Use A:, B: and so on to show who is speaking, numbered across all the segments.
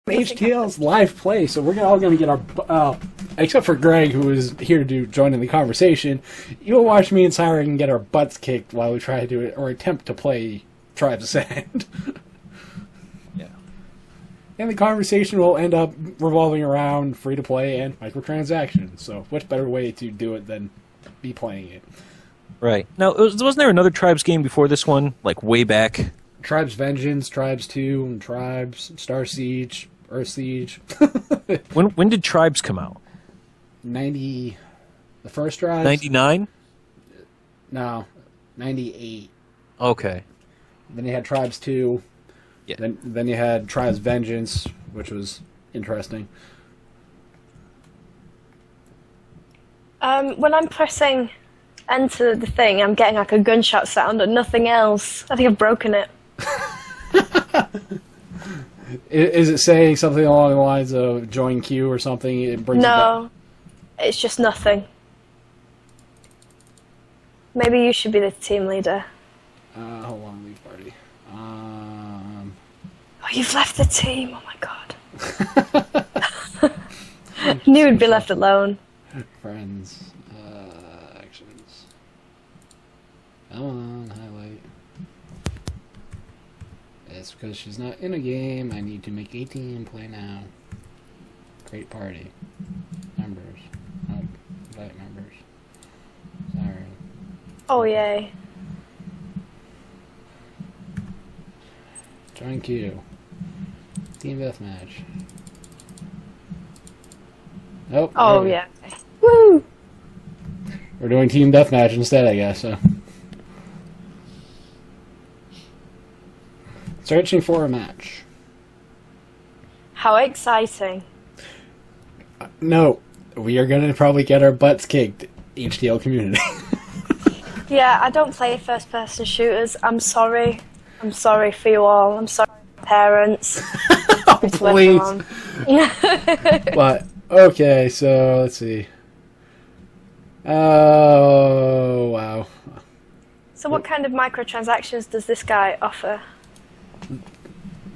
A: HTL's live play, so we're all going to get our... except for Greg, who is here to join in the conversation, you'll watch me and Syrin get our butts kicked while we try to do it, or attempt to play Tribes Ascend.
B: Yeah.
A: And the conversation will end up revolving around free-to-play and microtransactions, so what better way to do it than be playing it?
B: Right. Now, wasn't there another Tribes game before this one, like way back?
A: Tribes Vengeance, Tribes 2, and Tribes, Star Siege, Earth Siege.
B: When did Tribes come out?
A: 90... The first Tribes?
B: 99?
A: No, 98.
B: Okay.
A: Then you had Tribes 2.
B: Yeah.
A: Then you had Tribes Vengeance, which was interesting.
C: When I'm pressing enter the thing, I'm getting like a gunshot sound and nothing else. I think I've broken it.
A: Is it saying something along the lines of join queue or something? It brings
C: No, it's just nothing. Maybe you should be the team leader.
A: Hold on, leave party.
C: Oh, you've left the team. Oh my god. I knew you'd be left alone.
A: Friends. Actions. Come on, highlight. It's because she's not in a game. I need to make a team play now. Create party. Members. Nope. Invite members. Sorry.
C: Oh, yay.
A: Join queue. Team deathmatch. Nope.
C: Oh, yeah. Woo!
A: We're doing team deathmatch instead, I guess. So. Searching for a match.
C: How exciting.
A: No, we are going to probably get our butts kicked, HTL community.
C: Yeah, I don't play first-person shooters. I'm sorry. I'm sorry for you all. I'm sorry, parents.
A: Oh, please. But, okay, so let's see. Oh, wow.
C: So what kind of microtransactions does this guy offer?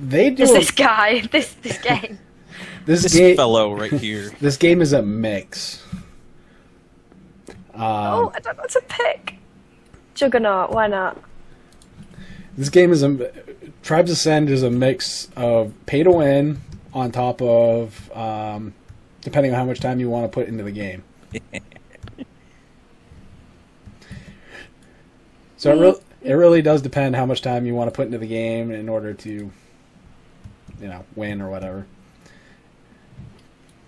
A: They do.
C: This guy, this game.
B: This fellow right here.
A: This game is a mix.
C: Oh, I don't know what to pick. Juggernaut, why not?
A: This game is Tribes Ascend is a mix of pay to win on top of depending on how much time you want to put into the game. So it really does depend how much time you want to put into the game in order to, win or whatever.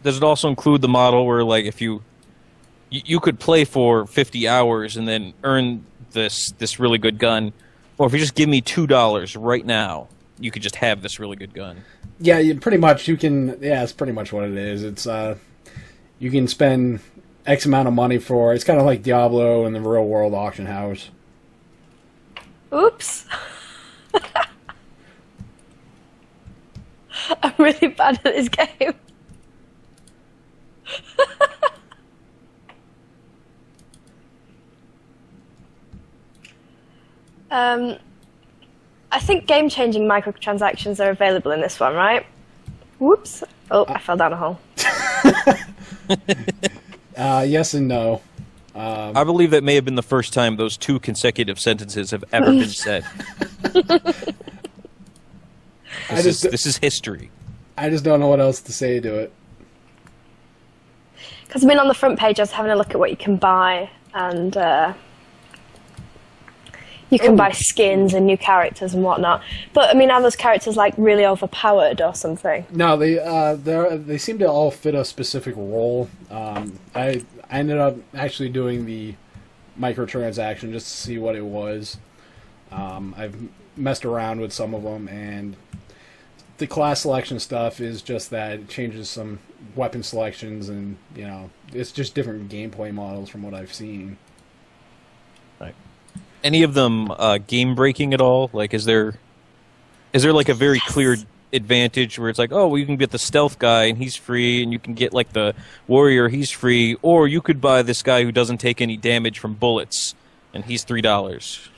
B: Does it also include the model where, like, if you could play for 50 hours and then earn this really good gun, or if you just give me $2 right now, you could just have this really good gun?
A: Yeah, pretty much. You can. Yeah, it's pretty much what it is. It's you can spend X amount of money for. It's kind of like Diablo in the real world auction house.
C: Oops. I'm really bad at this game. I think game-changing microtransactions are available in this one, right? Whoops. Oh, I fell down a hole.
A: Yes and no.
B: I believe that may have been the first time those two consecutive sentences have ever been said. This is history.
A: I just don't know what else to say to it.
C: Because, I mean, on the front page, I was having a look at what you can buy, and you can buy skins and new characters and whatnot. But, I mean, are those characters, like, really overpowered or something?
A: No, they seem to all fit a specific role. I ended up actually doing the microtransaction just to see what it was. I've messed around with some of them, and the class selection stuff is just that it changes some weapon selections, and it's just different gameplay models from what I've seen.
B: Right. Any of them game breaking at all? Like, is there like a very clear advantage where it's like, oh, well, you can get the stealth guy and he's free, and you can get like the warrior, he's free, or you could buy this guy who doesn't take any damage from bullets and he's $3?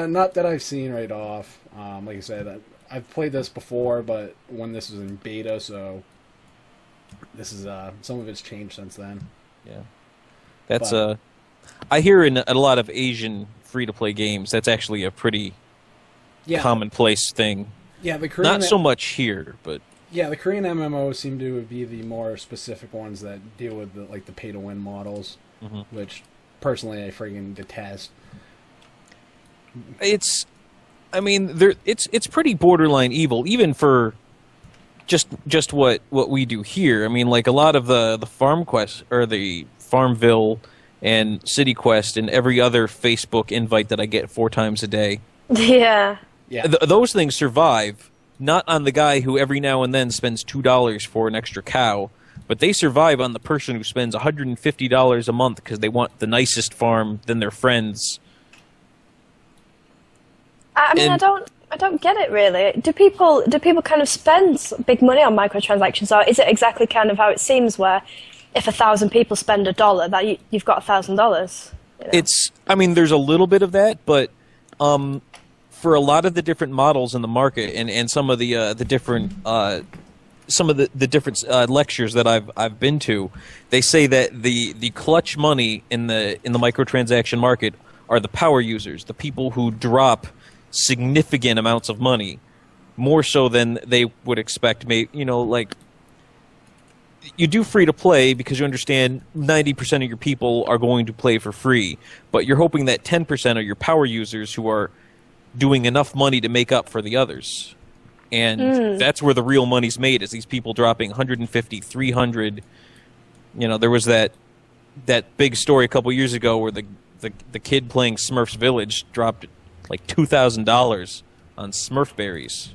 A: Not that I've seen right off. Like I said, I've played this before, but when this was in beta, so this is some of it's changed since then.
B: Yeah, that's I hear in a lot of Asian free-to-play games that's actually a pretty commonplace thing.
A: Yeah, the Korean
B: not so much here, but
A: yeah, the Korean MMOs seem to be the more specific ones that deal with the pay-to-win models, which personally I friggin' detest.
B: It's pretty borderline evil, even for just what we do here. I mean, like a lot of the farm quests or the Farmville and City Quest and every other Facebook invite that I get 4 times a day.
C: Yeah.
B: Those things survive not on the guy who every now and then spends $2 for an extra cow, but they survive on the person who spends $150 a month because they want the nicest farm than their friends.
C: I mean, I don't get it really. Do people kind of spend big money on microtransactions, or is it exactly kind of how it seems, where if 1,000 people spend $1, that you've got $1,000? You know?
B: I mean, there's a little bit of that, but for a lot of the different models in the market and some of the different lectures that I've been to, they say that the clutch money in the microtransaction market are the power users, the people who drop significant amounts of money, more so than they would expect. Like you do free to play because you understand 90% of your people are going to play for free, but you're hoping that 10% are your power users who are doing enough money to make up for the others. And that's where the real money's made, is these people dropping 150, 300. There was that big story a couple years ago where the kid playing Smurfs Village dropped like $2,000 on Smurf berries.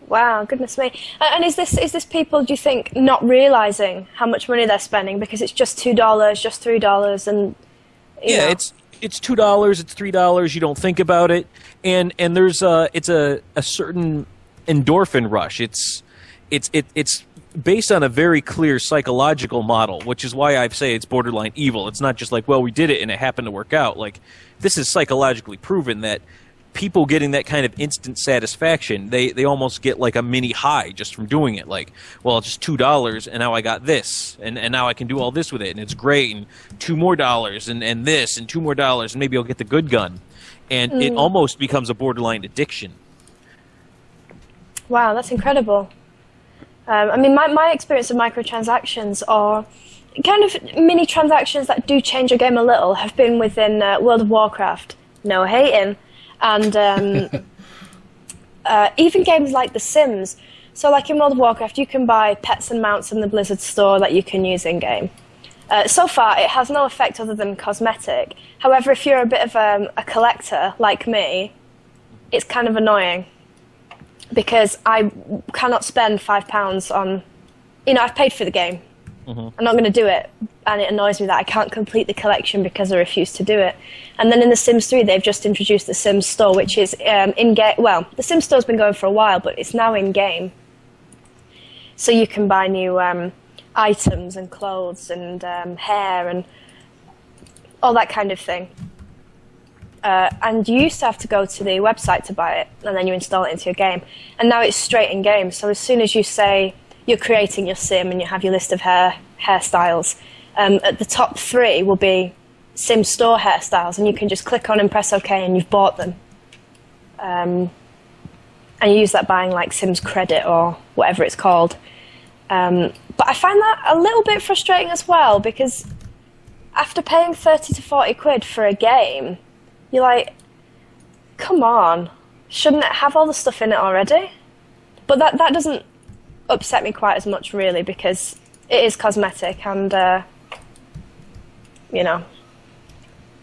C: Wow, goodness me! And is this people, do you think, not realizing how much money they're spending because it's just $2, just $3, and you know.
B: It's $2, it's $3. You don't think about it, and there's it's a certain endorphin rush. It's based on a very clear psychological model, which is why I say it's borderline evil. It's not just like, well, we did it and it happened to work out. Like, this is psychologically proven that people getting that kind of instant satisfaction, they almost get like a mini high just from doing it. Like, well, just $2 and now I got this, and now I can do all this with it, and it's great, and $2 more and this, and $2 more, and maybe I'll get the good gun. And it almost becomes a borderline addiction.
C: Wow, that's incredible. I mean, my experience of microtransactions, or kind of mini transactions that do change a game a little, have been within World of Warcraft. No hating. And even games like The Sims. So like in World of Warcraft, you can buy pets and mounts in the Blizzard store that you can use in-game. So far, it has no effect other than cosmetic. However, if you're a bit of a collector like me, it's kind of annoying. Because I cannot spend £5 on... I've paid for the game. I'm not going to do it. And it annoys me that I can't complete the collection because I refuse to do it. And then in The Sims 3, they've just introduced the Sims Store, which is in-game... Well, the Sims Store's been going for a while, but it's now in-game. So you can buy new items and clothes and hair and all that kind of thing. And you used to have to go to the website to buy it, and then you install it into your game. And now it's straight in-game. So as soon as you say you're creating your sim and you have your list of hairstyles, at the top 3 will be Sim Store hairstyles, and you can just click on and press OK, and you've bought them. And you use that buying like Sims Credit or whatever it's called. But I find that a little bit frustrating as well, because after paying 30 to 40 quid for a game, you're like, come on, shouldn't it have all the stuff in it already? But that doesn't upset me quite as much, really, because it is cosmetic and,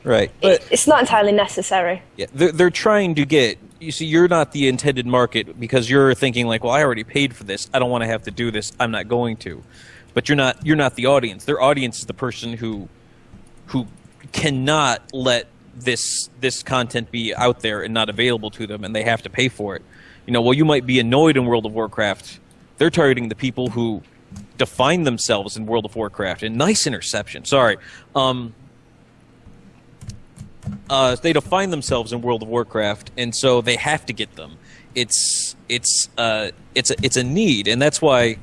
B: Right. But
C: it's not entirely necessary.
B: Yeah, they're trying to get... You see, you're not the intended market because you're thinking like, well, I already paid for this. I don't want to have to do this. I'm not going to. But you're not the audience. Their audience is the person who cannot let this content be out there and not available to them, and they have to pay for it. While you might be annoyed in World of Warcraft, they're targeting the people who define themselves in World of Warcraft. And nice interception. Sorry. They define themselves in World of Warcraft, and so they have to get them. it's a need, and that's why.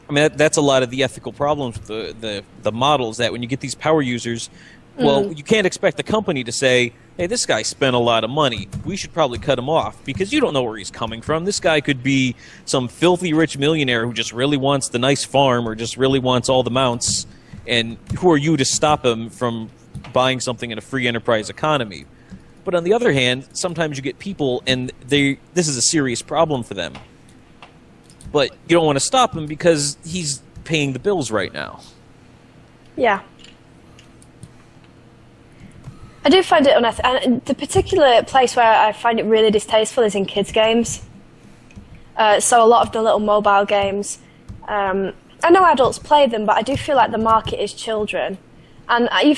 B: I mean, that's a lot of the ethical problems with the models, that when you get these power users, well, you can't expect the company to say, hey, this guy spent a lot of money. We should probably cut him off, because you don't know where he's coming from. This guy could be some filthy rich millionaire who just really wants the nice farm or just really wants all the mounts, and who are you to stop him from buying something in a free enterprise economy? But on the other hand, sometimes you get people, and this is a serious problem for them. But you don't want to stop him because he's paying the bills right now.
C: Yeah. I do find it unethical. And the particular place where I find it really distasteful is in kids' games. So a lot of the little mobile games, I know adults play them, but I do feel like the market is children. And you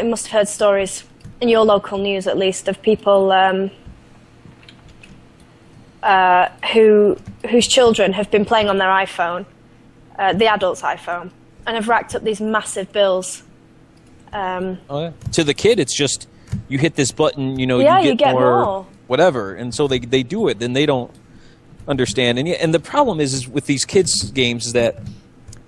C: must have heard stories, in your local news at least, of people whose children have been playing on their iPhone, the adult's iPhone, and have racked up these massive bills.
B: To the kid, it's just, you hit this button, you get more, whatever, and so they do it. Then they don't understand. And the problem is with these kids' games is that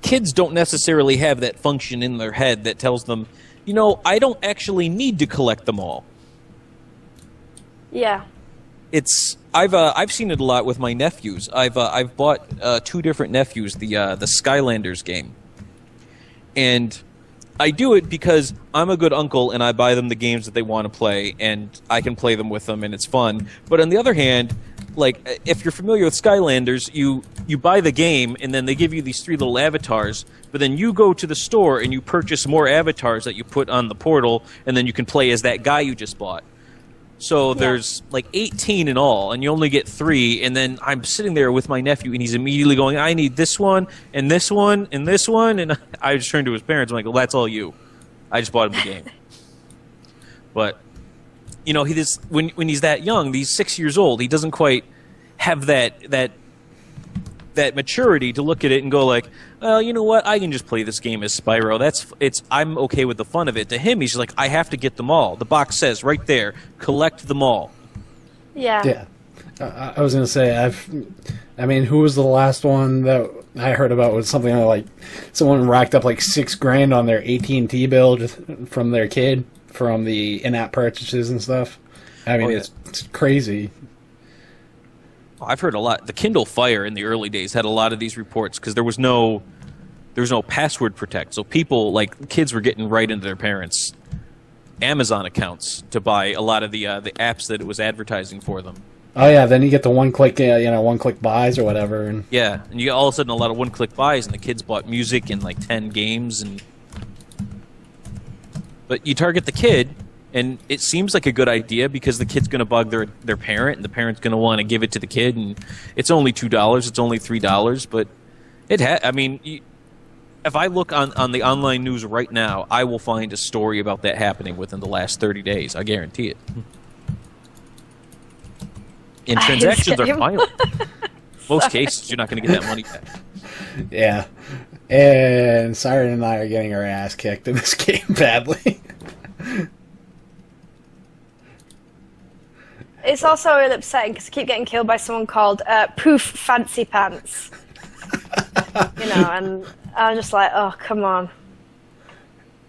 B: kids don't necessarily have that function in their head that tells them, I don't actually need to collect them all.
C: Yeah.
B: I've seen it a lot with my nephews. I've bought 2 different nephews the Skylanders game, and I do it because I'm a good uncle and I buy them the games that they want to play, and I can play them with them and it's fun. But on the other hand, like, if you're familiar with Skylanders, you buy the game and then they give you these 3 little avatars, but then you go to the store and you purchase more avatars that you put on the portal, and then you can play as that guy you just bought. So there's like 18 in all, and you only get 3, and then I'm sitting there with my nephew, and he's immediately going, I need this one, and this one, and this one, and I just turned to his parents, I'm like, well, that's all you. I just bought him the game. But, when he's that young, he's 6 years old, he doesn't quite have that maturity to look at it and go like, well, you know what, I can just play this game as Spyro. I'm okay with the fun of it. To him, he's just like, I have to get them all. The box says right there, collect them all.
C: Yeah.
A: Yeah. I was going to say, who was the last one that I heard about? Was something like someone racked up like $6,000 on their AT&T bill just from their kid from the in-app purchases and stuff. It's crazy.
B: I've heard a lot. The Kindle Fire in the early days had a lot of these reports because there was no password protect. So kids were getting right into their parents' Amazon accounts to buy a lot of the apps that it was advertising for them.
A: Oh yeah, then you get the one-click buys or whatever. And
B: yeah, and you get all of a sudden a lot of one-click buys, and the kids bought music and like 10 games. But you target the kid, and it seems like a good idea because the kid's going to bug their parent, and the parent's going to want to give it to the kid, and it's only $2, it's only $3, but if I look on the online news right now, I will find a story about that happening within the last 30 days. I guarantee it. And transactions are violent. Most cases, you're not going to get that money back.
A: Yeah. And Syrin and I are getting our ass kicked in this game badly.
C: It's also really upsetting because I keep getting killed by someone called Poof Fancy Pants. And I'm just like, oh, come on.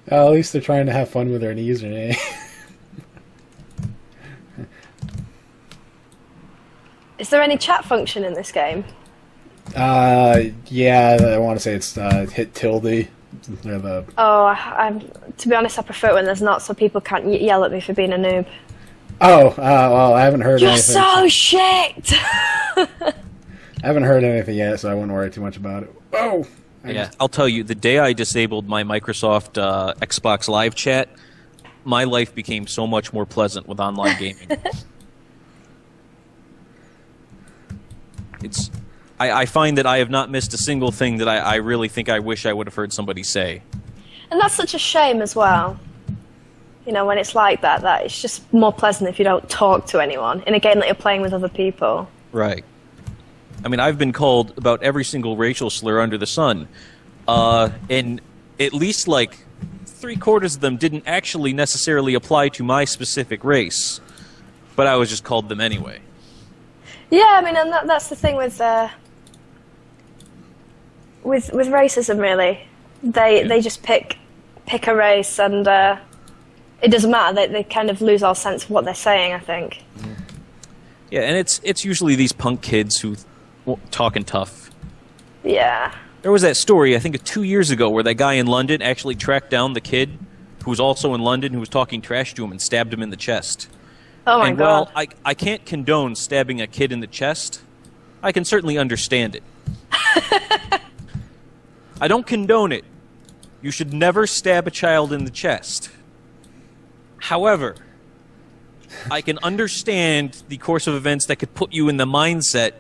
A: Well, at least they're trying to have fun with their username.
C: Is there any chat function in this game?
A: Yeah, I want to say it's hit tilde.
C: To be honest, I prefer it when there's not, so people can't yell at me for being a noob.
A: Well, I haven't heard anything.
C: You're so shit!
A: I haven't heard anything yet, so I wouldn't worry too much about it. Oh!
B: I'll tell you, the day I disabled my Microsoft Xbox Live chat, my life became so much more pleasant with online gaming. I find that I have not missed a single thing that I really think I wish I would have heard somebody say.
C: And that's such a shame as well. When it's like that it's just more pleasant if you don't talk to anyone in a game that you're playing with other people.
B: Right. I've been called about every single racial slur under the sun. And at least, 3/4 of them didn't actually necessarily apply to my specific race. But I was just called them anyway.
C: Yeah, I mean, and that's the thing with racism. Really, they just pick a race, and it doesn't matter. They kind of lose all sense of what they're saying, I think.
B: Yeah, and it's usually these punk kids who talking tough.
C: Yeah.
B: There was that story, I think 2 years ago, where that guy in London actually tracked down the kid who was also in London, who was talking trash to him, and stabbed him in the chest.
C: Oh my
B: and
C: God.
B: while I can't condone stabbing a kid in the chest, I can certainly understand it. I don't condone it. You should never stab a child in the chest. However, I can understand the course of events that could put you in the mindset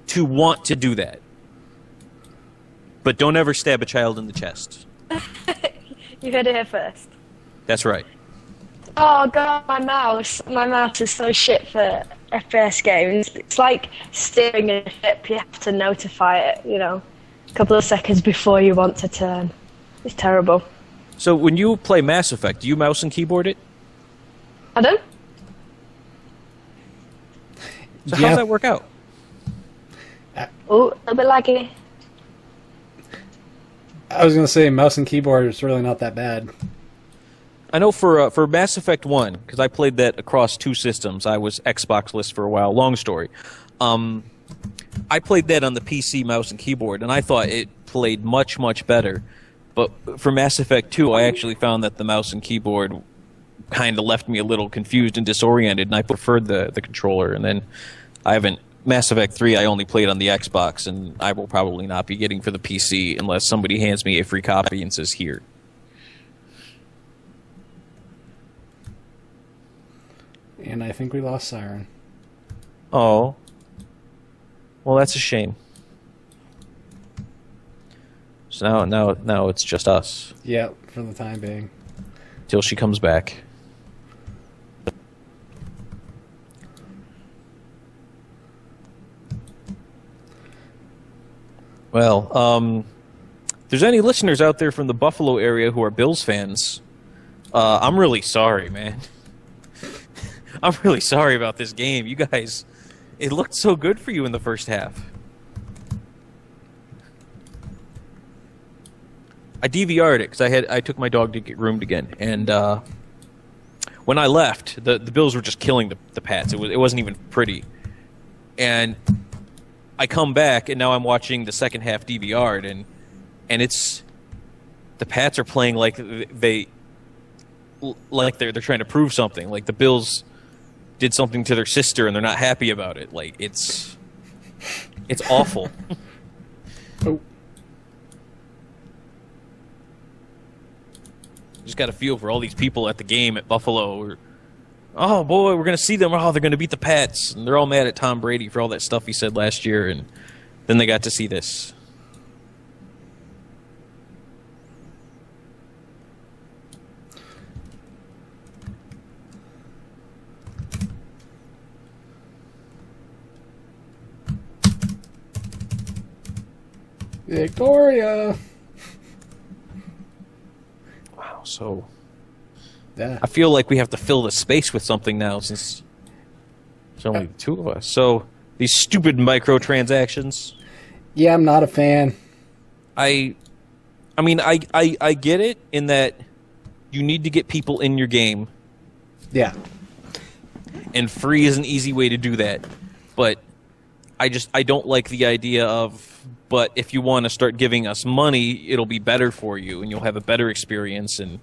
B: to want to do that. But don't ever stab a child in the chest.
C: You heard it here first.
B: That's right.
C: Oh God, my mouse is so shit for FPS games. It's like steering a ship. You have to notify it, a couple of seconds before you want to turn. It's terrible.
B: So when you play Mass Effect, do you mouse and keyboard it?
C: Pardon?
B: So how does that work out?
C: Oh, a little bit laggy.
A: I was going to say mouse and keyboard is really not that bad.
B: I know for Mass Effect 1, because I played that across 2 systems. I was Xbox-less for a while. Long story. I played that on the PC mouse and keyboard, and I thought it played much, much better. But for Mass Effect 2, I actually found that the mouse and keyboard kind of left me a little confused and disoriented, and I preferred the controller. And then I haven't... Mass Effect 3 I only played on the Xbox, and I will probably not be getting for the PC unless somebody hands me a free copy and says, here.
A: And I think we lost Syrin.
B: Oh. Well, that's a shame. So now it's just us.
A: Yeah, for the time being.
B: Till she comes back. Well, if there's any listeners out there from the Buffalo area who are Bills fans, I'm really sorry, man. I'm really sorry about this game. You guys, it looked so good for you in the first half. I DVR'd it because I took my dog to get groomed again, and when I left, the Bills were just killing the Pats. It wasn't even pretty, and I come back, and now I'm watching the second half DVR'd, and it's the Pats are playing like they're trying to prove something. Like the Bills did something to their sister, and they're not happy about it. Like it's awful.
A: Oh.
B: Just got a feel for all these people at the game at Buffalo. Oh boy, we're gonna see them. Oh, they're gonna beat the Pats, and they're all mad at Tom Brady for all that stuff he said last year, and then they got to see this.
A: Victoria!
B: Wow, so
A: Yeah.
B: I feel like we have to fill the space with something now since there's only 2 of us. So these stupid microtransactions.
A: Yeah, I'm not a fan.
B: I mean, I get it in that you need to get people in your game,
A: Yeah.
B: and free is an easy way to do that. But I don't like the idea of, but if you want to start giving us money, it'll be better for you, and you'll have a better experience. And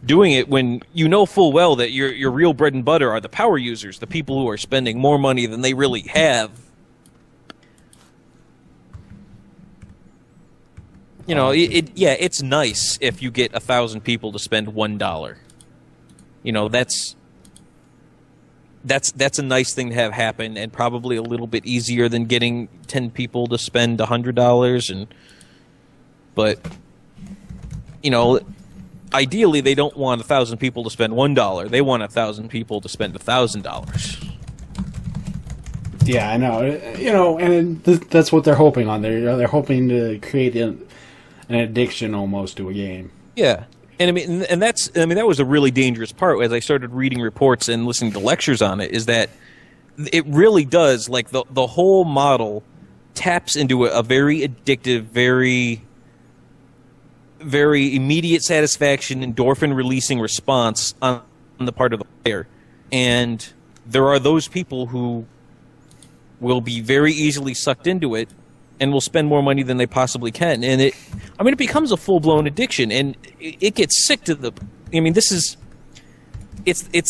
B: doing it when you know full well that your real bread and butter are the power users, the people who are spending more money than they really have. You know, it's nice if you get 1,000 people to spend $1. You know, that's a nice thing to have happen, and probably a little bit easier than getting 10 people to spend $100. But you know, ideally they don't want 1,000 people to spend $1. They want 1,000 people to spend $1,000.
A: Yeah, I know. You know, and that's what they're hoping on. They're hoping to create an addiction almost to a game.
B: Yeah. And that was a really dangerous part as I started reading reports and listening to lectures on it, is that it really does. Like the whole model taps into a very addictive, very immediate satisfaction, endorphin releasing response on the part of the player. And there are those people who will be very easily sucked into it and will spend more money than they possibly can. And it becomes a full-blown addiction, and it gets sick to the... I mean, it's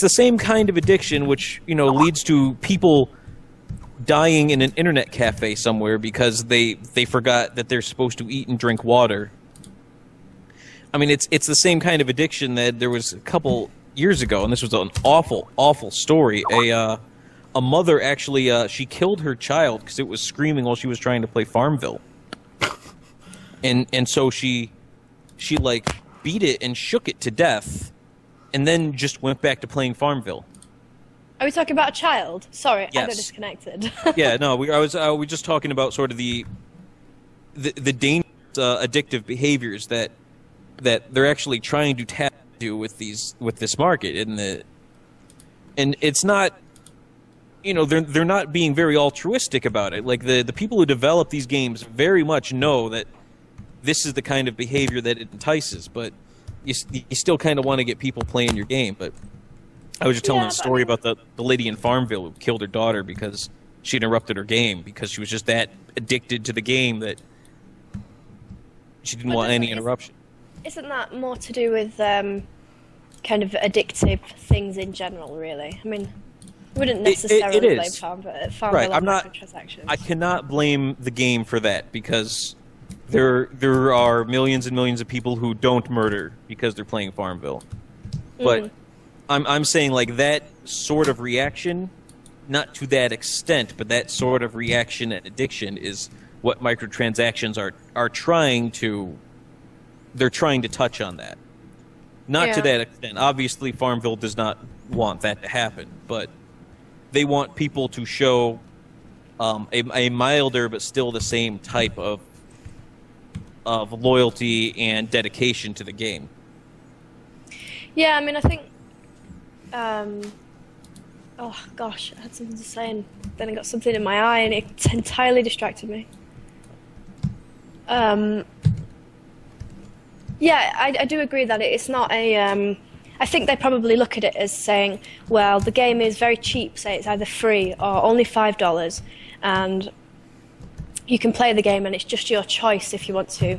B: the same kind of addiction which, leads to people dying in an internet cafe somewhere because they forgot that they're supposed to eat and drink water. I mean, it's the same kind of addiction that there was a couple years ago, and this was an awful, awful story. A mother actually, she killed her child because it was screaming while she was trying to play Farmville. And so she like beat it and shook it to death, and then just went back to playing Farmville.
C: Are we talking about a child? Sorry,
B: Yes.
C: I got disconnected.
B: Yeah, no, we were just talking about sort of the dangerous addictive behaviors that they're actually trying to tap into with this market, and it's not, they're not being very altruistic about it. Like the people who develop these games very much know that this is the kind of behavior that it entices, but you still kind of want to get people playing your game. But I was just telling a story about the lady in Farmville who killed her daughter because she interrupted her game because she was just that addicted to the game that she didn't want any interruption. Isn't
C: that more to do with kind of addictive things in general, really? I mean, wouldn't necessarily blame Farmville
B: right.
C: on microtransactions.
B: I cannot blame the game for that because there are millions and millions of people who don't murder because they're playing Farmville. But I'm saying like that sort of reaction, not to that extent, but that sort of reaction and addiction is what microtransactions are trying to. They're trying to touch on that. Not to that extent. Obviously, Farmville does not want that to happen, but they want people to show a milder but still the same type of loyalty and dedication to the game.
C: Yeah, I mean, I think... oh, gosh, I had something to say, and then I got something in my eye, and it entirely distracted me. Yeah, I do agree that it's not a... I think they probably look at it as saying, well, the game is very cheap, say it's either free or only $5, and you can play the game and it's just your choice if you want to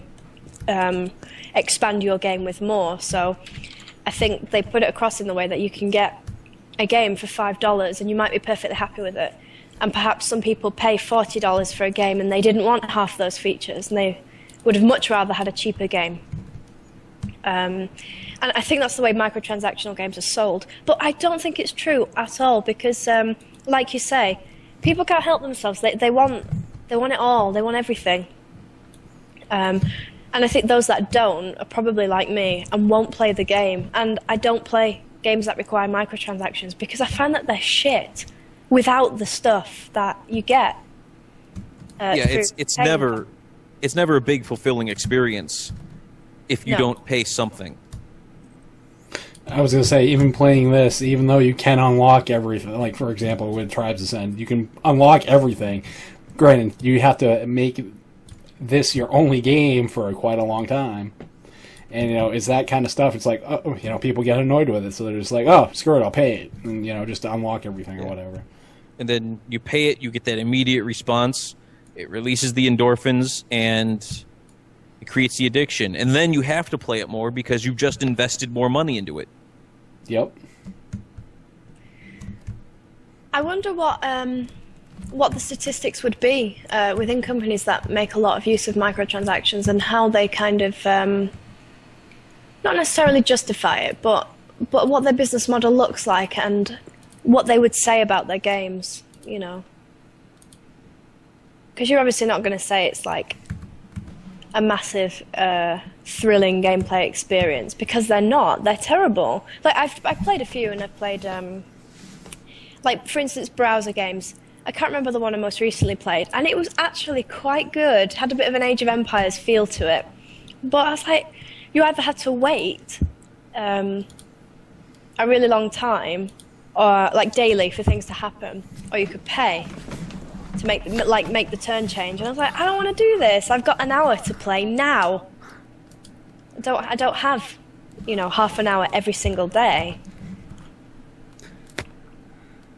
C: expand your game with more. So I think they put it across in the way that you can get a game for $5 and you might be perfectly happy with it. And perhaps some people pay $40 for a game and they didn't want half those features and they would have much rather had a cheaper game. And I think that's the way microtransactional games are sold. But I don't think it's true at all because, like you say, people can't help themselves. They want it all. They want everything. And I think those that don't are probably like me and won't play the game. And I don't play games that require microtransactions because I find that they're shit without the stuff that you get.
B: It's never a big fulfilling experience if you don't pay something.
A: I was going to say, even playing this, even though you can unlock everything, like for example with Tribes Ascend, you can unlock everything. Granted, you have to make this your only game for quite a long time. And, it's that kind of stuff. It's like, people get annoyed with it, so they're just like, oh, screw it, I'll pay it. And, just to unlock everything or whatever.
B: And then you pay it, you get that immediate response, it releases the endorphins, and it creates the addiction. And then you have to play it more because you've just invested more money into it.
A: Yep.
C: I wonder what the statistics would be within companies that make a lot of use of microtransactions and how they kind of, not necessarily justify it, but what their business model looks like and what they would say about their games, Because you're obviously not going to say it's like a massive, thrilling gameplay experience because they're not. They're terrible. Like I've played a few, and I've played, like for instance, browser games. I can't remember the one I most recently played, and it was actually quite good. Had a bit of an Age of Empires feel to it, but I was like, you either had to wait a really long time, or like daily for things to happen, or you could pay to make the turn change. And I was like, I don't want to do this. I've got an hour to play now. I don't have, half an hour every single day.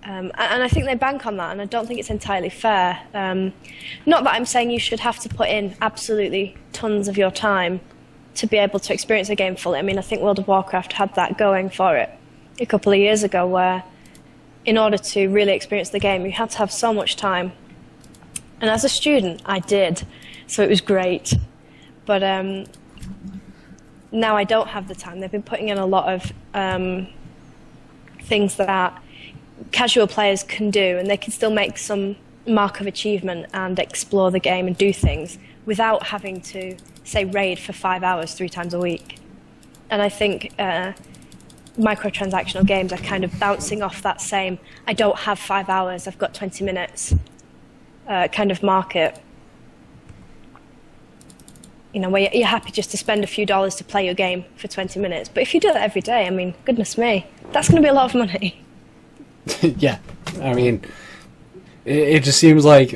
C: And I think they bank on that, and I don't think it's entirely fair. Not that I'm saying you should have to put in absolutely tons of your time to be able to experience a game fully. I mean, I think World of Warcraft had that going for it a couple of years ago, where in order to really experience the game, you had to have so much time. And as a student, I did, so it was great. But now I don't have the time. They've been putting in a lot of things that casual players can do, and they can still make some mark of achievement and explore the game and do things without having to, say, raid for 5 hours 3 times a week. And I think microtransactional games are kind of bouncing off that same, I don't have 5 hours, I've got 20 minutes kind of market. Where you're happy just to spend a few dollars to play your game for 20 minutes. But if you do that every day, I mean, goodness me, that's going to be a lot of money.
A: Yeah, I mean, it just seems like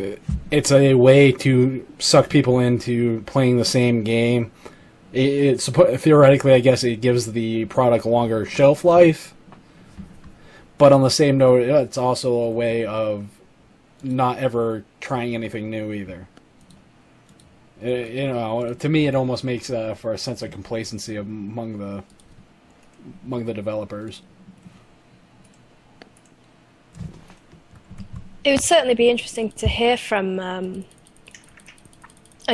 A: it's a way to suck people into playing the same game. Theoretically, I guess it gives the product longer shelf life, but on the same note, it's also a way of not ever trying anything new either. To me, it almost makes for a sense of complacency among the developers.
C: It would certainly be interesting to hear from a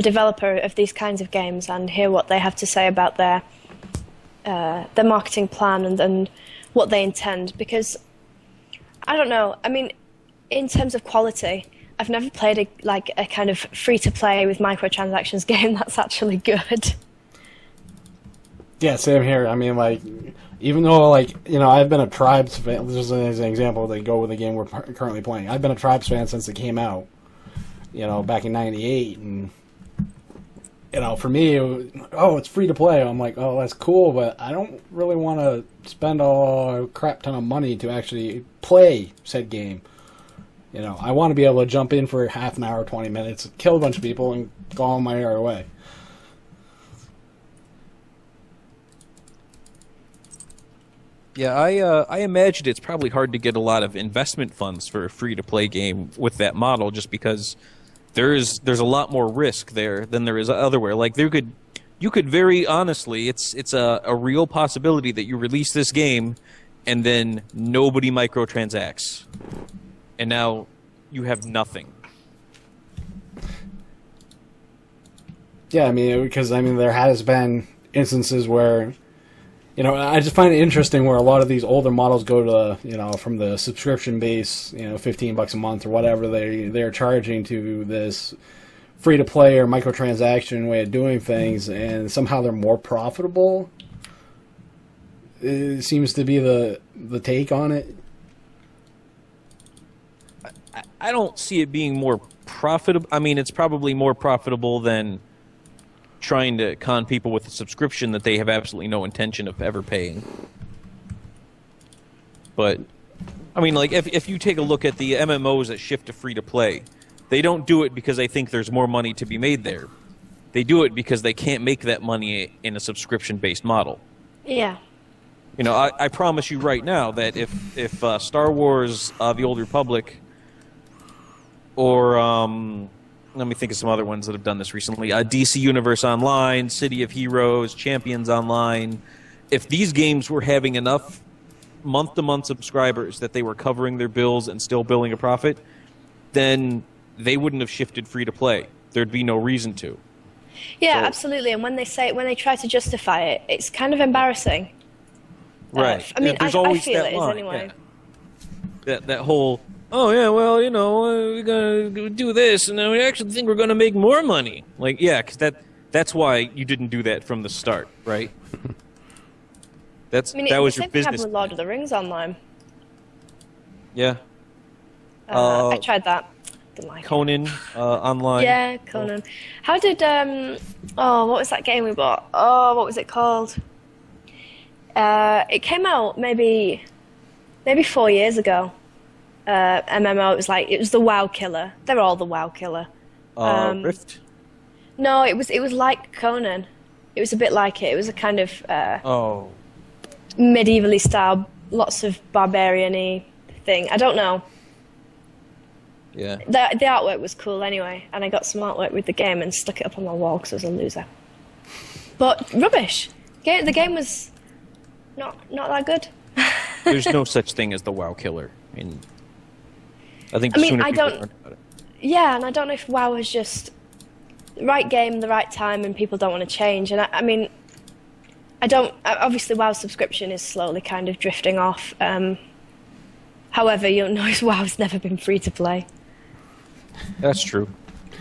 C: developer of these kinds of games and hear what they have to say about their marketing plan and what they intend. Because I don't know. I mean, in terms of quality, I've never played a kind of free-to-play with microtransactions game that's actually good.
A: Yeah, same here. I mean, even though, I've been a Tribes fan, just as an example, they go with the game we're currently playing. I've been a Tribes fan since it came out, back in '98, and, for me, it's free to play. I'm like, oh, that's cool, but I don't really want to spend a crap ton of money to actually play said game. I want to be able to jump in for half an hour, 20 minutes, kill a bunch of people, and go on my merry way.
B: Yeah, I imagine it's probably hard to get a lot of investment funds for a free-to-play game with that model, just because there's a lot more risk there than there is otherwhere. Like you could very honestly, it's a real possibility that you release this game and then nobody microtransacts, and now you have nothing.
A: Yeah, because there has been instances where. I just find it interesting where a lot of these older models go to, from the subscription base, $15 a month or whatever they're charging to this free-to-play or microtransaction way of doing things, and somehow they're more profitable. It seems to be the take on it.
B: I don't see it being more profitable. I mean, it's probably more profitable than trying to con people with a subscription that they have absolutely no intention of ever paying. But, if you take a look at the MMOs that shift to free-to-play, they don't do it because they think there's more money to be made there. They do it because they can't make that money in a subscription-based model.
C: Yeah.
B: I promise you right now that if Star Wars The Old Republic or... let me think of some other ones that have done this recently. DC Universe Online, City of Heroes, Champions Online. If these games were having enough month-to-month subscribers that they were covering their bills and still billing a profit, then they wouldn't have shifted free-to-play. There'd be no reason to.
C: Yeah, absolutely. And when they try to justify it, it's kind of embarrassing.
B: Right.
C: I feel it is anyway.
B: Yeah. That whole... oh, yeah, well, we're going to do this, and we actually think we're going to make more money. Because that's why you didn't do that from the start, right? That was your business.
C: With Lord of the Rings Online.
B: Yeah.
C: I tried that. Didn't like
B: Conan Online.
C: Yeah, Conan. How did, what was that game we bought? Oh, what was it called? It came out maybe maybe 4 years ago. MMO. It was the WoW killer. They're all the WoW killer.
B: Rift?
C: No, it was like Conan. It was a bit like it. It was a kind of medievally style, lots of barbarian-y thing. I don't know.
B: Yeah.
C: The artwork was cool anyway, and I got some artwork with the game and stuck it up on my wall because I was a loser. But rubbish. The game was not that good.
B: There's no such thing as the WoW killer. I think sooner people learn about it.
C: Yeah, and I don't know if WoW is just the right game, the right time, and people don't want to change. And obviously WoW's subscription is slowly kind of drifting off. However, you'll notice WoW's never been free to play.
B: That's true.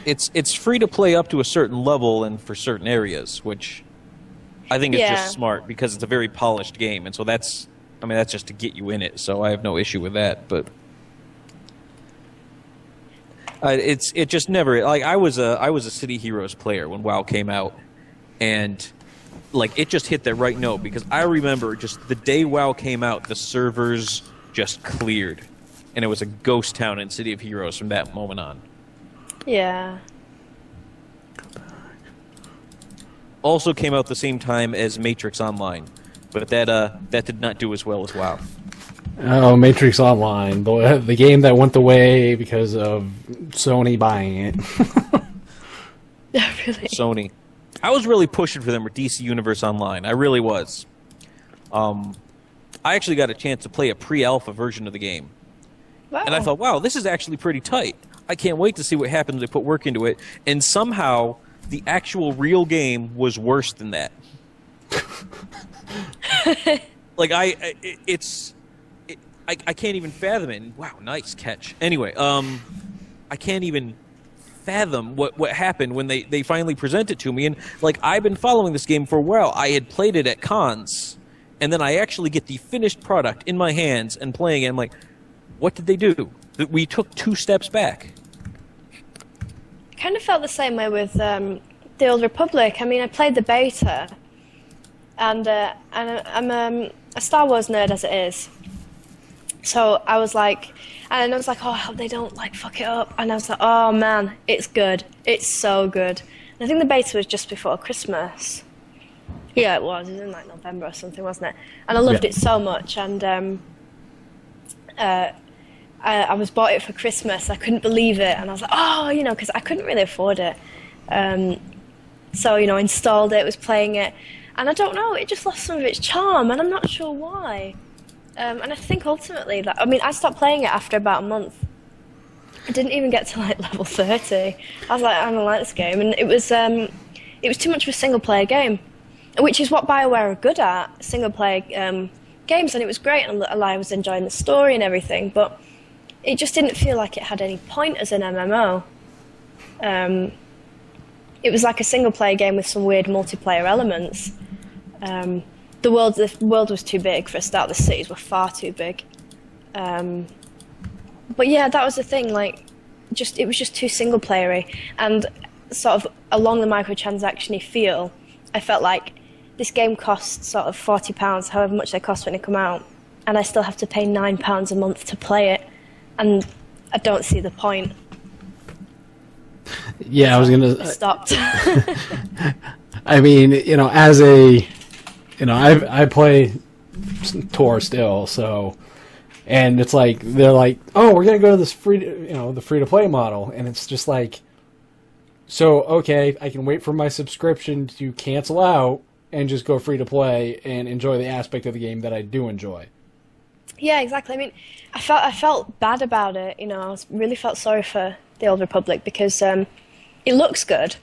B: It's free to play up to a certain level and for certain areas, which I think is just smart because it's a very polished game, and so that's just to get you in it. So I have no issue with that. But it just never I was a City Heroes player when WoW came out, and it just hit that right note because I remember just the day WoW came out, the servers just cleared, and it was a ghost town in City of Heroes from that moment on.
C: Yeah.
B: Also came out the same time as Matrix Online, but that did not do as well as WoW.
A: Oh, Matrix Online, the game that went away because of Sony buying it.
C: Really?
B: Sony. I was really pushing for them with DC Universe Online. I really was. I actually got a chance to play a pre-alpha version of the game.
C: Wow.
B: And I thought, wow, this is actually pretty tight. I can't wait to see what happens when they put work into it. And somehow, the actual real game was worse than that. I can't even fathom it. And, wow, nice catch. Anyway, I can't even fathom what happened when they finally present it to me. And I've been following this game for a while. I had played it at cons, and then I actually get the finished product in my hands and playing it. I'm like, what did they do? We took 2 steps back.
C: I kind of felt the same way with the Old Republic. I played the beta, and I'm a Star Wars nerd as it is. So I was like, oh, I hope they don't fuck it up. And I was like, oh man, it's good. It's so good. And I think the beta was just before Christmas. Yeah, it was. It was in November or something, wasn't it? And I loved it so much. And I was bought it for Christmas. I couldn't believe it. And I was like, oh, because I couldn't really afford it. So, installed it, was playing it. And I don't know, it just lost some of its charm. And I'm not sure why. And I think ultimately, I stopped playing it after about a month. I didn't even get to level 30. I was like, I don't like this game. And it was too much of a single-player game, which is what BioWare are good at, single-player games. And it was great, and I was enjoying the story and everything, but it just didn't feel like it had any point as an MMO. It was like a single-player game with some weird multiplayer elements. The world was too big for a start. The cities were far too big. But yeah, that was the thing. It was just too single-playery, and sort of along the microtransaction-y feel. I felt like this game costs sort of £40, however much they cost when they come out, and I still have to pay £9 a month to play it, and I don't see the point.
A: Yeah, I was gonna.
C: I stopped.
A: I play Tor still, so, and it's they're like, oh, we're gonna go to this the free to play model, and it's just so okay, I can wait for my subscription to cancel out and just go free to play and enjoy the aspect of the game that I do enjoy.
C: Yeah, exactly. I felt bad about it. I really felt sorry for the Old Republic because it looks good,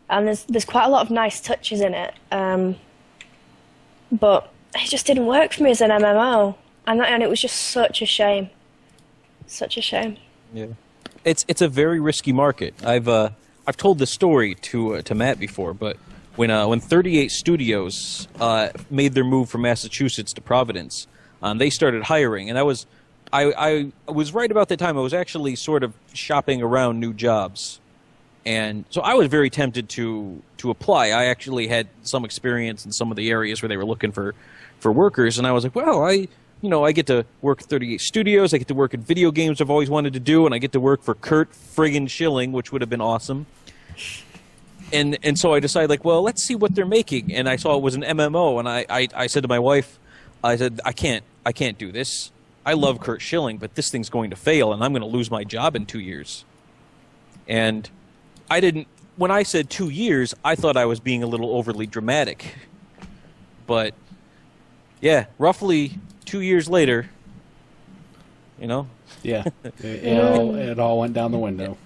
C: and there's quite a lot of nice touches in it. But it just didn't work for me as an MMO, and it was just such a shame. Such a shame.
B: Yeah, it's a very risky market. I've told this story to Matt before, but when 38 Studios made their move from Massachusetts to Providence, they started hiring, and I was right about that time. I was actually sort of shopping around new jobs. And so I was very tempted to apply. I actually had some experience in some of the areas where they were looking for workers, and I was like, well, I get to work at 38 Studios, I get to work at video games I've always wanted to do, and I get to work for Kurt friggin' Schilling, which would have been awesome. And so I decided, like, well, let's see what they're making. And I saw it was an MMO, and I said to my wife, I said, I can't do this. I love Kurt Schilling, but this thing's going to fail, and I'm going to lose my job in 2 years. And when I said 2 years, I thought I was being a little overly dramatic. But, yeah, roughly 2 years later,
A: Yeah, it all went down the window.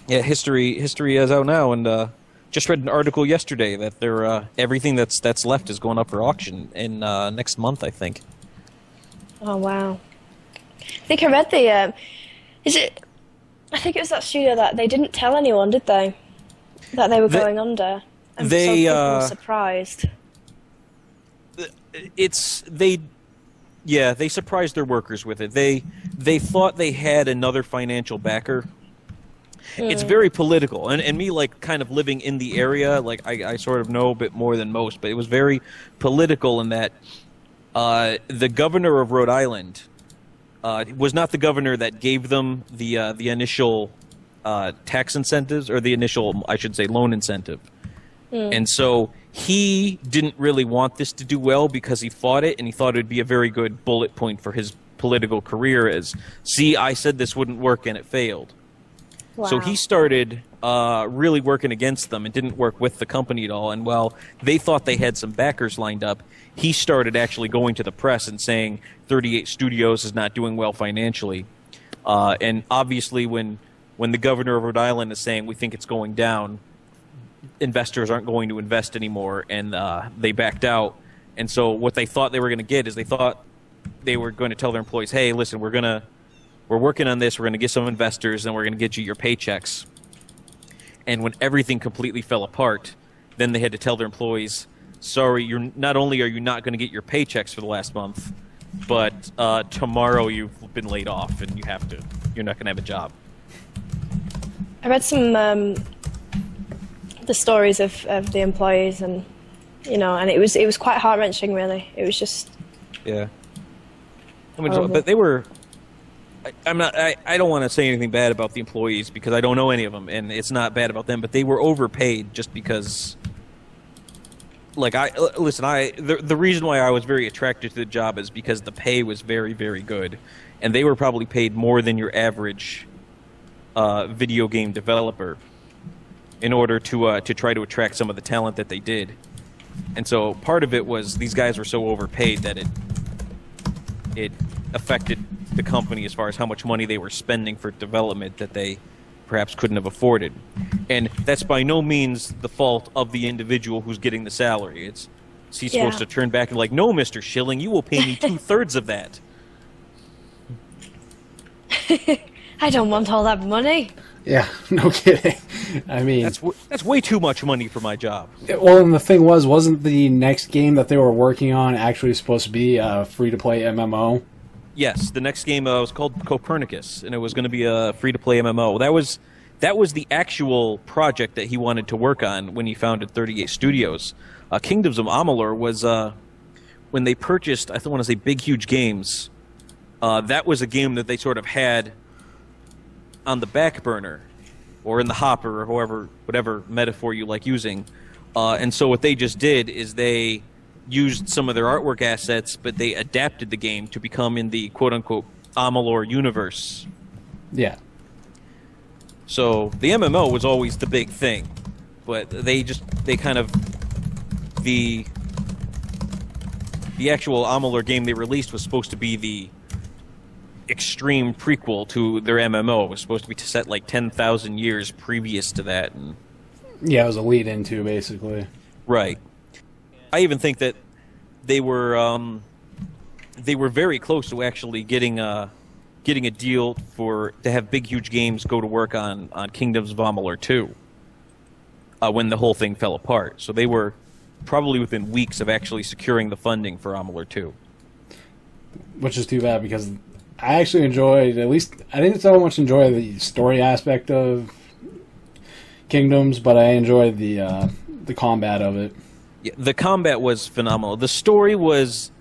B: Yeah, history is out now, and just read an article yesterday that everything that's left is going up for auction in next month, I think.
C: Oh wow! I think I read the. I think it was that studio that they didn't tell anyone, did they? That they were going under, and so people were surprised.
B: They surprised their workers with it. They thought they had another financial backer. It's very political, and me, like, kind of living in the area, like, I sort of know a bit more than most, but it was very political in that the governor of Rhode Island was not the governor that gave them the initial tax incentives, or the initial, I should say, loan incentive. And so he didn't really want this to do well because he fought it, and he thought it would be a very good bullet point for his political career as, see, I said this wouldn't work, and it failed.
C: Wow.
B: So he started really working against them and didn't work with the company at all. And while they thought they had some backers lined up, he started actually going to the press and saying 38 Studios is not doing well financially. And obviously when the governor of Rhode Island is saying we think it's going down, investors aren't going to invest anymore, and they backed out. And so what they thought they were going to get is they thought they were going to tell their employees, hey, listen, we're working on this, we're going to get some investors, and we're going to get you your paychecks. And when everything completely fell apart, then they had to tell their employees, sorry, not only are you not going to get your paychecks for the last month, but tomorrow you've been laid off and you're not going to have a job.
C: I read some the stories of the employees, and and it was quite heart-wrenching, really. It was just
B: but they were. I don't want to say anything bad about the employees because I don't know any of them, and it's not bad about them. But they were overpaid just because. Like the reason why I was very attracted to the job is because the pay was very, very good, and they were probably paid more than your average video game developer in order to try to attract some of the talent that they did. And so part of it was these guys were so overpaid that it affected the company as far as how much money they were spending for development that they perhaps couldn't have afforded. And that's by no means the fault of the individual who's getting the salary. He's supposed to turn back and like, no, Mr. Schilling, you will pay me 2/3 of that.
C: I don't want all that money.
A: Yeah, no kidding. I mean,
B: that's way too much money for my job.
A: Well, and the thing wasn't the next game that they were working on actually supposed to be a free-to-play MMO?
B: Yes, the next game was called Copernicus, and it was going to be a free-to-play MMO. That was the actual project that he wanted to work on when he founded 38 Studios. Kingdoms of Amalur was when they purchased, I want to say, Big Huge Games. That was a game that they sort of had on the back burner, or in the hopper, or whatever metaphor you like using. And so what they just did is they used some of their artwork assets, but they adapted the game to become in the quote-unquote Amalur universe.
A: Yeah.
B: So the MMO was always the big thing, but the actual Amalur game they released was supposed to be the extreme prequel to their MMO. It was supposed to be set like 10,000 years previous to that. And
A: yeah, it was a lead into, basically.
B: Right. I even think that they were very close to actually getting a deal to have Big Huge Games go to work on Kingdoms of Amalur 2 when the whole thing fell apart. So they were probably within weeks of actually securing the funding for Amalur 2.
A: Which is too bad, because I actually enjoyed, at least, I didn't so much enjoy the story aspect of Kingdoms, but I enjoyed the combat of it.
B: Yeah, the combat was phenomenal. The story was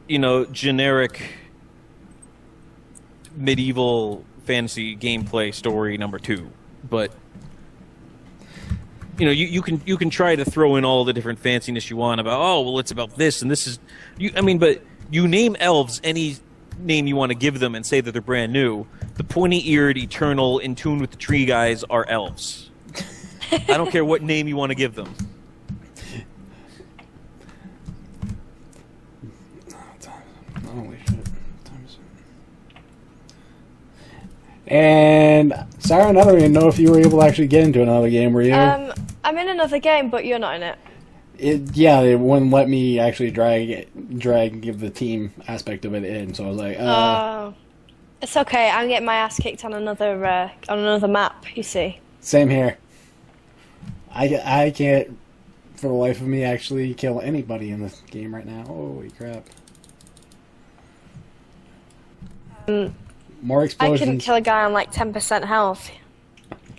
B: generic medieval fantasy gameplay story number 2, but you can try to throw in all the different fanciness you want about, oh well, it's about this and this is but you name elves any name you want to give them and say that they're brand new. The pointy-eared, eternal, in tune with the tree guys are elves. I don't care what name you want to give them.
A: Holy shit. And Sarah, I don't even know if you were able to actually get into another game, were you?
C: I'm in another game, but you're not in it.
A: It wouldn't let me actually give the team aspect of it in, so I was like,
C: Oh, it's okay. I'm getting my ass kicked on another map. You see.
A: Same here. I can't, for the life of me, actually kill anybody in this game right now. Holy crap! More explosions.
C: I couldn't kill a guy on like 10% health.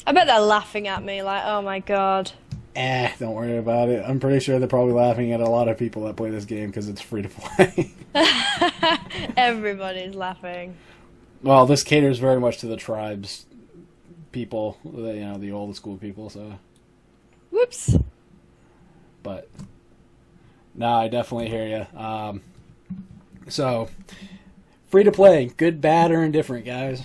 C: I bet they're laughing at me like, oh my god.
A: Don't worry about it. I'm pretty sure they're probably laughing at a lot of people that play this game because it's free to play.
C: Everybody's laughing.
A: Well, this caters very much to the tribes people, the old school people, so.
C: Whoops.
A: But, no, I definitely hear you. So, free to play, good, bad, or indifferent, guys?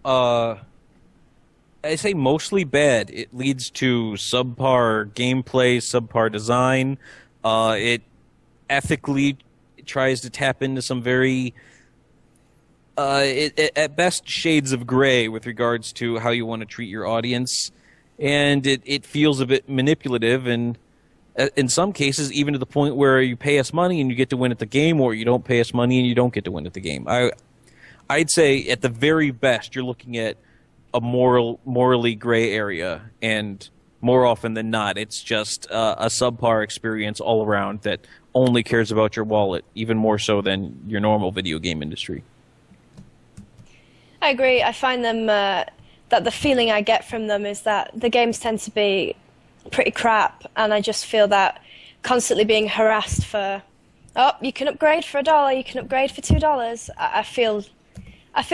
B: I say mostly bad. It leads to subpar gameplay, subpar design. It ethically tries to tap into some very, at best, shades of gray with regards to how you want to treat your audience. And it feels a bit manipulative, and in some cases, even to the point where you pay us money and you get to win at the game, or you don't pay us money and you don't get to win at the game. I'd say, at the very best, you're looking at a morally gray area, and more often than not, it's just a subpar experience all around that only cares about your wallet, even more so than your normal video game industry.
C: I agree. I find them that the feeling I get from them is that the games tend to be pretty crap, and I just feel that constantly being harassed for, oh, you can upgrade for $1, you can upgrade for $2. I feel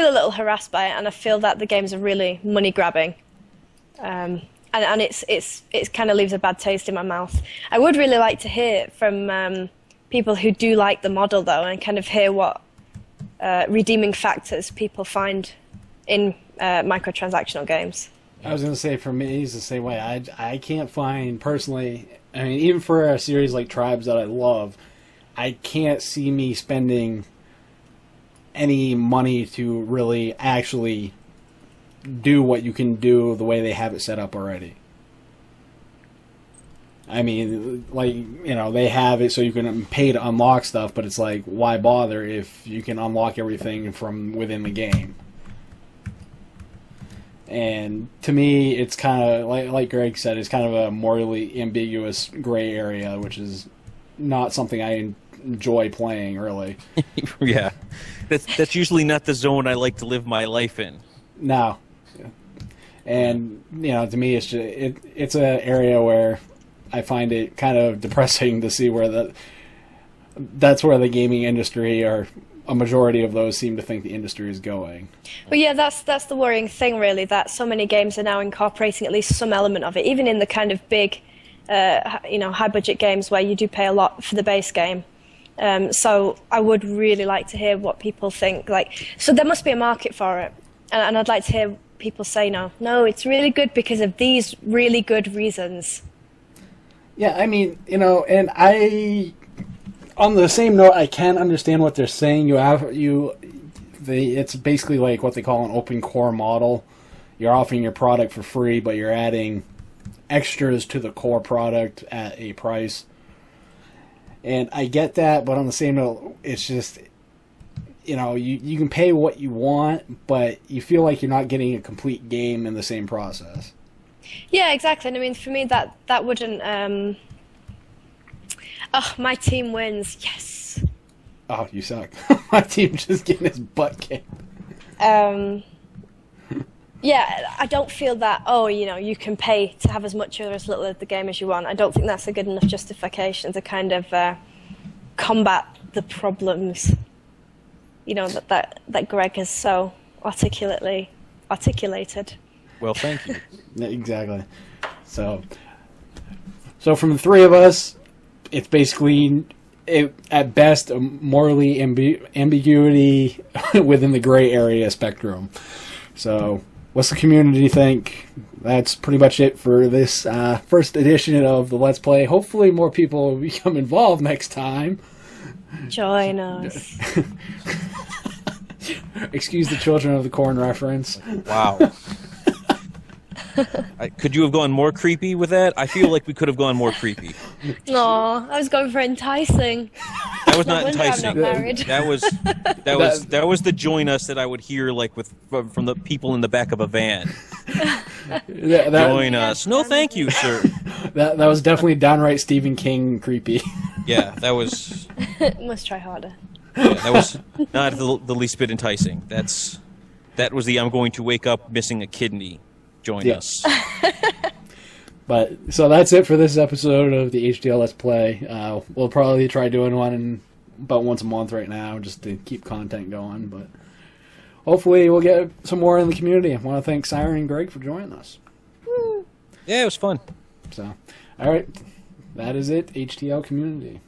C: a little harassed by it, and I feel that the games are really money grabbing, and it kind of leaves a bad taste in my mouth. I would really like to hear from people who do like the model though, and kind of hear what redeeming factors people find in microtransactional games.
A: I was going to say, for me, it's the same way. I can't find, personally, I mean, even for a series like Tribes that I love, I can't see me spending any money to really actually do what you can do the way they have it set up already. I mean, like, they have it so you can pay to unlock stuff, but it's like, why bother if you can unlock everything from within the game? And to me, it's kind of, like Greg said, it's kind of a morally ambiguous gray area, which is not something I enjoy playing, really.
B: Yeah. That's usually not the zone I like to live my life in.
A: No. And, to me, it's just, it's an area where I find it kind of depressing to see where that's where the gaming industry, or a majority of those, seem to think the industry is going.
C: Well, yeah, that's the worrying thing, really, that so many games are now incorporating at least some element of it, even in the kind of big, high-budget games where you do pay a lot for the base game. So I would really like to hear what people think. So there must be a market for it, and I'd like to hear people say, no, it's really good because of these really good reasons.
A: Yeah, I mean, and on the same note, I can understand what they're saying. It's basically like what they call an open core model. You're offering your product for free, but you're adding extras to the core product at a price. And I get that, but on the same note, it's just, you can pay what you want, but you feel like you're not getting a complete game in the same process. Yeah,
C: exactly. And I mean, for me, that wouldn't... Oh, my team wins. Yes.
A: Oh, you suck. My team just getting his butt kicked.
C: Yeah, I don't feel that, you can pay to have as much or as little of the game as you want. I don't think that's a good enough justification to kind of combat the problems, that Greg has so articulately articulated.
B: Well, thank you.
A: Yeah, exactly. So from the three of us, it's basically, at best, a morally ambiguity within the gray area spectrum. So, what's the community think? That's pretty much it for this first edition of the Let's Play. Hopefully more people will become involved next time.
C: Join us.
A: Excuse the Children of the Corn reference.
B: Wow. Could you have gone more creepy with that? I feel like we could have gone more creepy.
C: No, I was going for enticing.
B: That was not
C: No wonder I'm
B: enticing.
C: not married.
B: That was the join us that I would hear like from the people in the back of a van. Join us. No, thank you, sir.
A: That was definitely downright Stephen King creepy.
B: Yeah, that was.
C: Must try harder.
B: Yeah, that was not the least bit enticing. That was the I'm going to wake up missing a kidney. Join us.
A: But so that's it for this episode of the HTL Let's Play. We'll probably try doing one about once a month right now, just to keep content going. But hopefully we'll get some more in the community. I want to thank Syrin and Greg for joining us.
B: Yeah, it was fun.
A: So, all right, that is it. HTL community.